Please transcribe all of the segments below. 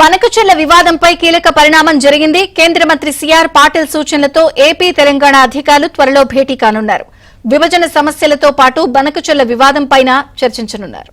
బనకచెర్ల వివాదంపై కీలక పరిణామం జరిగింది. కేంద్ర మంత్రి సిఆర్ పాటిల్ సూచనలతో ఏపీ తెలంగాణ అధికారులు త్వరలో భేటీ కానున్నారు. విభజన సమస్యలతో పాటు బనకచెర్ల వివాదంపై చర్చించనున్నారు.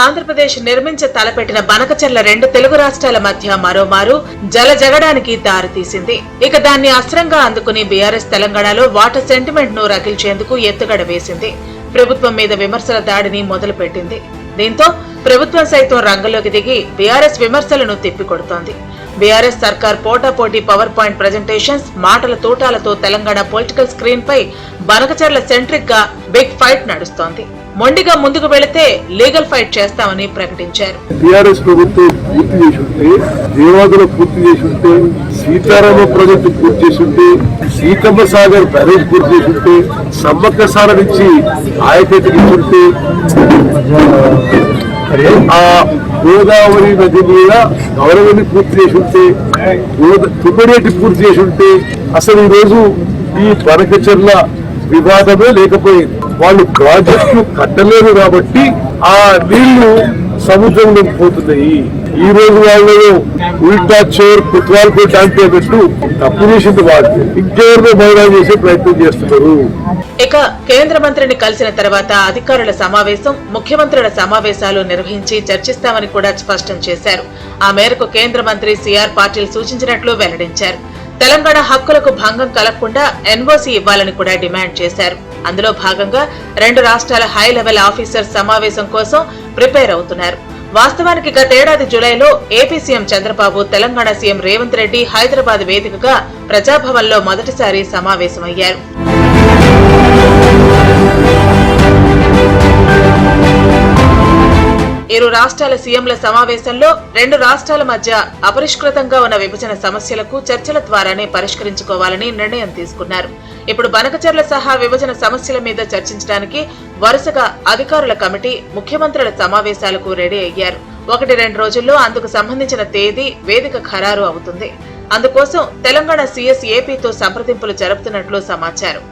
ఆంధ్రప్రదేశ్ నిర్మించ తలపెట్టిన బనకచెర్ల రెండు తెలుగు రాష్ట్రాల మధ్య మరోమారు జలజగడానికి దారితీసింది. ఇక దాన్ని అస్త్రంగా అందుకుని బీఆర్ఎస్ తెలంగాణలో వాటర్ సెంటిమెంట్ ను రగిల్చేందుకు ఎత్తుగడ వేసింది. ప్రభుత్వం మీద విమర్శల దాడిని మొదలుపెట్టింది. దీంతో ప్రభుత్వం సైతం రంగంలోకి దిగి బీఆర్ఎస్ విమర్శలను తిప్పికొడుతోంది. బీఆర్ఎస్ సర్కార్ పోటాపోటీ పవర్ పాయింట్ ప్రజెంటేషన్స్, మాటల తూటాలతో తెలంగాణ పొలిటికల్ స్క్రీన్ పై బనకచెర్ల సెంట్రిక్ గా బిగ్ ఫైట్ నడుస్తోంది. మొండిగా ముందుకు వెళితే లీగల్ ఫైట్ చేస్తామని ప్రకటించారు. టీఆర్ఎస్ ప్రభుత్వం పూర్తి చేసి ఉంటే, దేవాదులు పూర్తి చేసి ఉంటే, సీతారామ ప్రాజెక్టు పూర్తి చేసి ఉంటే, సీతమ్మ సాగర్ బ్యారేజ్ పూర్తి చేసి ఉంటే, సమ్మక్క సార నుంచి ఆయకట్టుకి ఉంటే, ఆ గోదావరి నది మీద గౌరవాన్ని పూర్తి చేసి ఉంటే, తుమ్మరేటి పూర్తి చేసి ఉంటే, అసలు ఈ రోజు ఈ బనకచెర్ల వివాదమే లేకపోయింది. వాళ్ళు ప్రాజెక్టు కట్టలేరు కాబట్టి ఆ నీళ్లు సముద్రంలోకి పోతున్నాయి. ఈ రోజు వాళ్ళు ఉల్టా చోర్ కుత్వాల్పై టాంక్ పెట్టు తప్పు చేసింది వాళ్ళు ఇంకెవరినో బయట చేసే ప్రయత్నం చేస్తున్నారు. ఇక కేంద్ర మంత్రిని కలిసిన తర్వాత అధికారుల సమావేశం, ముఖ్యమంత్రుల సమావేశాలు నిర్వహించి చర్చిస్తామని కూడా స్పష్టం చేశారు. ఆ మేరకు కేంద్ర మంత్రి సిఆర్ పాటిల్ సూచించినట్లు వెల్లడించారు. తెలంగాణ హక్కులకు భంగం కలగకుండా ఎన్ఓసీ ఇవ్వాలని కూడా డిమాండ్ చేశారు. అందులో భాగంగా రెండు రాష్ట్రాల హై లెవెల్ ఆఫీసర్స్ సమావేశం కోసం ప్రిపేర్ అవుతున్నారు. వాస్తవానికి గతేడాది జులైలో AP CM Chandrababu, Telangana CM Revanth Reddy Hyderabad వేదికగా ప్రజాభవన్లో మొదటిసారి సమావేశమయ్యారు. ఇరు రాష్ట్రాల సీఎంల సమావేశంలో రెండు రాష్ట్రాల మధ్య అపరిష్కృతంగా ఉన్న విభజన సమస్యలకు చర్చల ద్వారానే పరిష్కరించుకోవాలని నిర్ణయం తీసుకున్నారు. ఇప్పుడు బనకచెర్ల సహా విభజన సమస్యల మీద చర్చించడానికి వరుసగా అధికారుల కమిటీ, ముఖ్యమంత్రుల సమావేశాలకు రెడీ అయ్యారు. 1-2 రోజుల్లో అందుకు సంబంధించిన తేదీ, వేదిక ఖరారు అవుతుంది. అందుకోసం తెలంగాణ సీఎస్ ఏపీతో సంప్రదింపులు జరుపుతున్నట్లు సమాచారం.